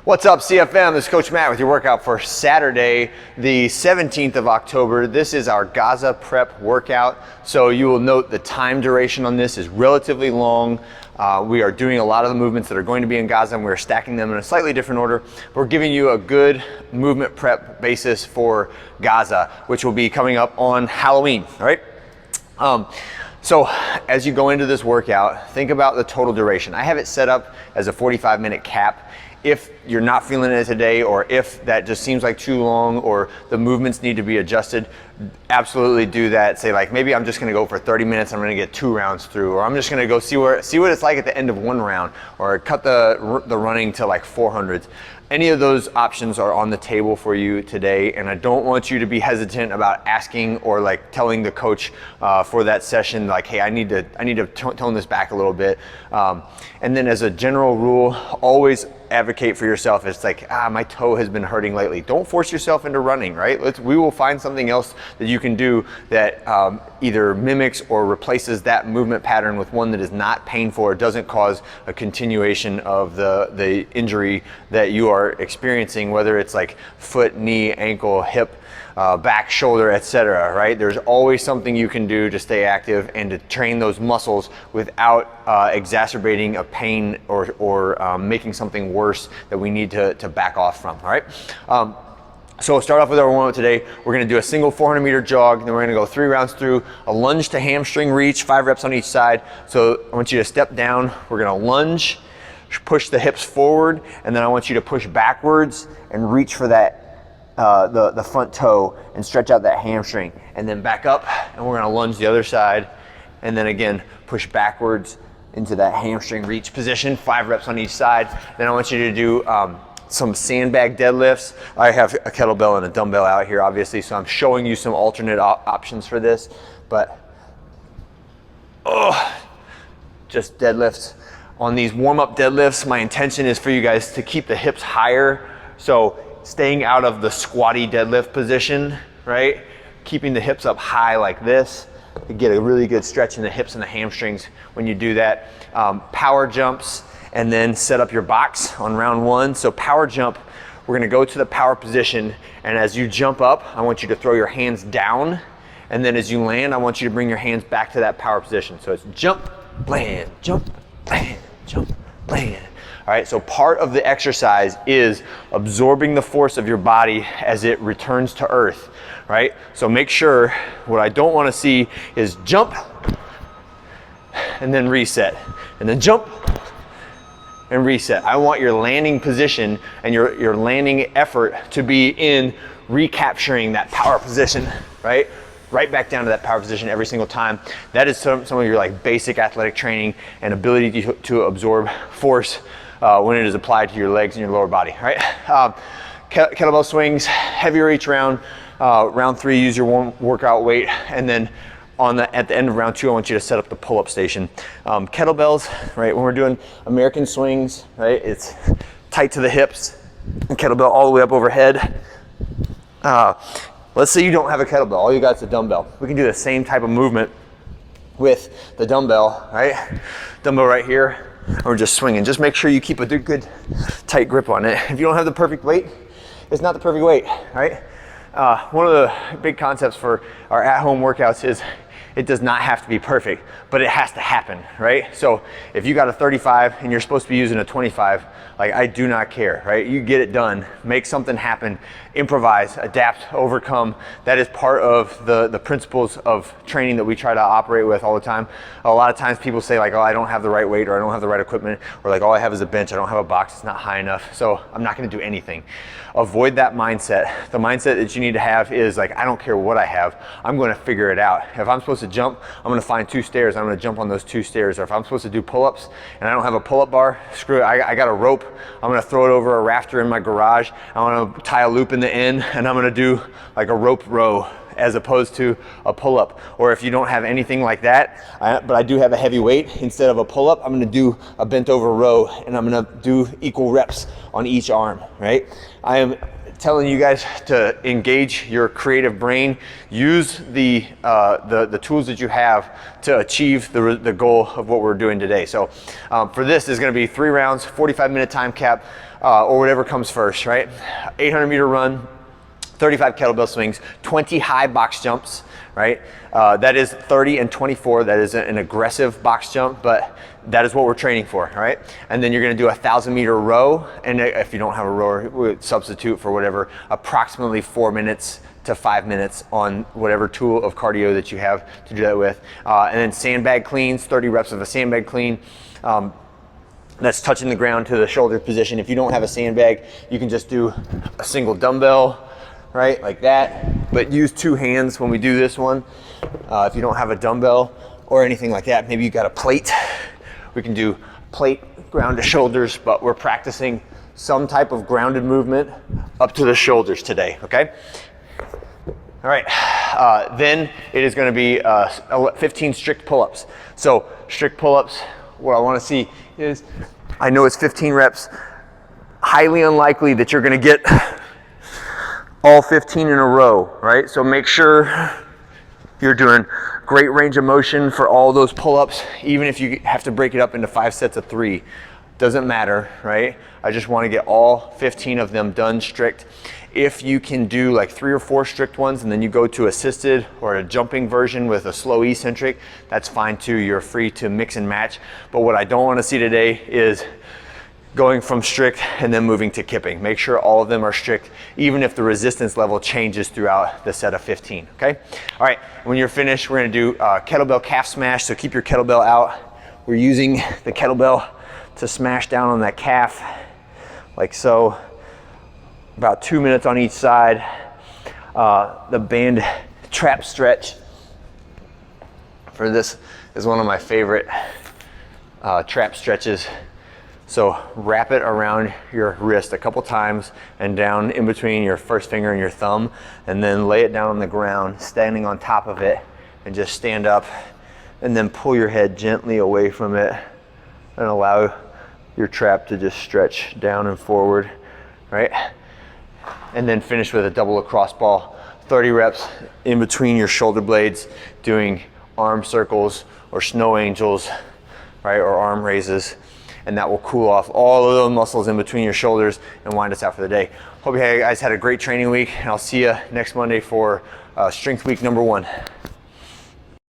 What's up, CFM? This is Coach Matt with your workout for Saturday, the 17th of October. This is our Gaza prep workout. So you will note the time duration on this is relatively long. We are doing a lot of the movements that are going to be in Gaza, and we're stacking them in a slightly different order. We're giving you a good movement prep basis for Gaza, which will be coming up on Halloween, all right? So as you go into this workout, think about the total duration. I have it set up as a 45-minute cap. If you're not feeling it today, or if that just seems like too long, or the movements need to be adjusted, absolutely do that. Say like, maybe I'm just gonna go for 30 minutes, I'm gonna get 2 rounds through, or I'm just gonna go see what it's like at the end of 1 round, or cut the running to like 400s. Any of those options are on the table for you today, and I don't want you to be hesitant about asking or like telling the coach for that session, like, hey, I need to tone this back a little bit. And then as a general rule, always advocate for yourself. It's like, my toe has been hurting lately. Don't force yourself into running, right? We will find something else that you can do that either mimics or replaces that movement pattern with one that is not painful or doesn't cause a continuation of the injury that you are experiencing, whether it's like foot, knee, ankle, hip, back, shoulder, etc. Right? There's always something you can do to stay active and to train those muscles without exacerbating a pain or making something worse that we need to back off from. All right. So we'll start off with our warm-up today. We're gonna do a single 400-meter jog, then we're gonna go 3 rounds through, a lunge to hamstring reach, 5 reps on each side. So I want you to step down, we're gonna lunge, push the hips forward, and then I want you to push backwards and reach for that the front toe and stretch out that hamstring, and then back up, and we're gonna lunge the other side, and then again push backwards into that hamstring reach position, 5 reps on each side. Then I want you to do some sandbag deadlifts. I have a kettlebell and a dumbbell out here, obviously, so I'm showing you some alternate options for this, but just deadlifts. On these warm-up deadlifts, my intention is for you guys to keep the hips higher, so staying out of the squatty deadlift position, right? Keeping the hips up high like this. You get a really good stretch in the hips and the hamstrings when you do that. Power jumps, and then set up your box on round 1. So power jump, we're gonna go to the power position, and as you jump up, I want you to throw your hands down, and then as you land, I want you to bring your hands back to that power position. So it's jump, land, jump, land, jump, land. All right, so part of the exercise is absorbing the force of your body as it returns to earth, right? So make sure, what I don't wanna see is jump, and then reset, and then jump, and reset. I want your landing position and your landing effort to be in recapturing that power position, right? Right back down to that power position every single time. That is some of your like basic athletic training and ability to absorb force when it is applied to your legs and your lower body, right? Kettlebell swings, heavier each round. Round 3, use your warm workout weight, and then at the end of round 2, I want you to set up the pull-up station. Kettlebells, right? When we're doing American swings, right? It's tight to the hips, and kettlebell all the way up overhead. Let's say you don't have a kettlebell, all you got is a dumbbell. We can do the same type of movement with the dumbbell, right? Dumbbell right here, and we're just swinging. Just make sure you keep a good tight grip on it. If you don't have the perfect weight, it's not the perfect weight, right? One of the big concepts for our at-home workouts is it does not have to be perfect, but it has to happen, right? So if you got a 35 and you're supposed to be using a 25, like, I do not care, right? You get it done, make something happen, improvise, adapt, overcome. That is part of the principles of training that we try to operate with all the time. A lot of times people say like, oh, I don't have the right weight, or I don't have the right equipment, or like, all I have is a bench, I don't have a box, it's not high enough, so I'm not gonna do anything. Avoid that mindset. The mindset that you need to have is like, I don't care what I have, I'm gonna figure it out. If I'm supposed to jump, I'm gonna find 2 stairs, I'm gonna jump on those 2 stairs. Or if I'm supposed to do pull-ups and I don't have a pull-up bar, screw it, I got a rope, I'm gonna throw it over a rafter in my garage, I'm gonna tie a loop in the end, and I'm gonna do like a rope row as opposed to a pull-up. Or if you don't have anything like that, but I do have a heavy weight, instead of a pull-up, I'm gonna do a bent over row, and I'm gonna do equal reps on each arm, right? I am telling you guys to engage your creative brain, use the tools that you have to achieve the goal of what we're doing today. So for this is gonna be 3 rounds, 45-minute time cap. or whatever comes first, right? 800-meter run, 35 kettlebell swings, 20 high box jumps, right? That is 30 and 24. That is an aggressive box jump, but that is what we're training for, right? And then you're gonna do a 1,000-meter row, and if you don't have a rower, we'll substitute for whatever, approximately 4 minutes to 5 minutes on whatever tool of cardio that you have to do that with. And then sandbag cleans, 30 reps of a sandbag clean. That's touching the ground to the shoulder position. If you don't have a sandbag, you can just do a single dumbbell, right, like that, but use 2 hands when we do this one. If you don't have a dumbbell or anything like that, maybe you got a plate. We can do plate, ground to shoulders, but we're practicing some type of grounded movement up to the shoulders today, okay? All right, then it is gonna be 15 strict pull-ups. So strict pull-ups, what I wanna see is, I know it's 15 reps, highly unlikely that you're gonna get all 15 in a row, right? So make sure you're doing great range of motion for all those pull-ups, even if you have to break it up into 5 sets of 3. Doesn't matter, right? I just want to get all 15 of them done strict. If you can do like 3 or 4 strict ones and then you go to assisted or a jumping version with a slow eccentric, that's fine too. You're free to mix and match. But what I don't want to see today is going from strict and then moving to kipping. Make sure all of them are strict, even if the resistance level changes throughout the set of 15, okay? All right, when you're finished, we're gonna do kettlebell calf smash, so keep your kettlebell out. We're using the kettlebell to smash down on that calf, like so. About 2 minutes on each side. The band trap stretch for this is one of my favorite trap stretches. So wrap it around your wrist a couple times and down in between your first finger and your thumb, and then lay it down on the ground, standing on top of it, and just stand up and then pull your head gently away from it and allow your trap to just stretch down and forward, right? And then finish with a double lacrosse ball, 30 reps in between your shoulder blades, doing arm circles or snow angels, right, or arm raises. And that will cool off all of the muscles in between your shoulders and wind us out for the day. Hope you guys had a great training week, and I'll see you next Monday for strength week number 1.